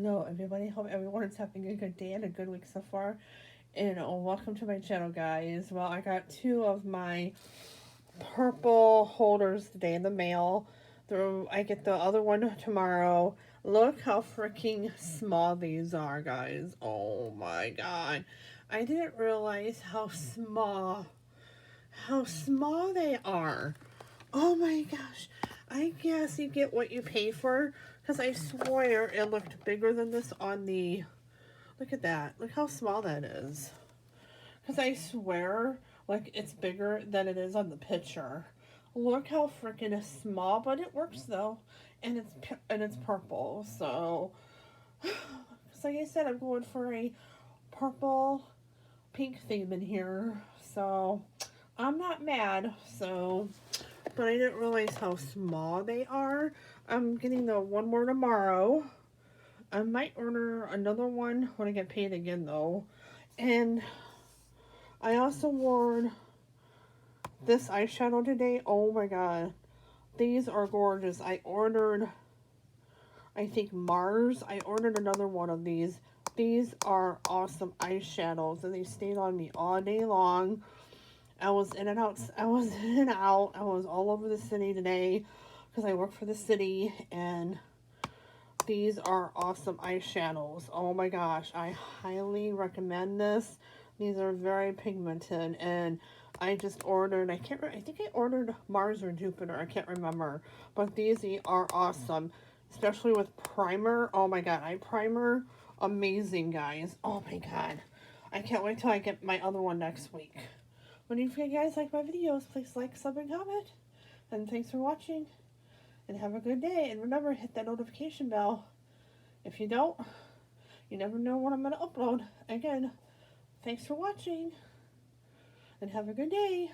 Hello, everybody. Hope everyone is having a good day and a good week so far. And welcome to my channel, guys. Well, I got two of my purple holders today in the mail. I get the other one tomorrow. Look how freaking small these are, guys. Oh my god. I didn't realize how small they are. Oh my gosh. I guess you get what you pay for, because I swear it looked bigger than this on the... Look at that. Look how small that is. Because I swear, like, it's bigger than it is on the picture. Look how freaking small, but it works though. And it's purple, so... So like I said, I'm going for a purple pink theme in here. So, I'm not mad, so... But I didn't realize how small they are. I'm getting the one more tomorrow. I might order another one when I get paid again, though. And I also wore this eyeshadow today. Oh my god. These are gorgeous. I ordered, I think, Mars. I ordered another one of these. These are awesome eyeshadows, and they stayed on me all day long. I was in and out. I was in and out. I was all over the city today because I work for the city, and these are awesome eyeshadows. Oh my gosh, I highly recommend this. These are very pigmented, and I just ordered, I think I ordered Mars or Jupiter, I can't remember, but these are awesome, especially with primer. Oh my god, eye primer, amazing, guys. Oh my god, I can't wait till I get my other one next week. But if you guys like my videos, please like, sub, and comment. And thanks for watching. And have a good day. And remember, hit that notification bell. If you don't, you never know when I'm going to upload. Again, thanks for watching. And have a good day.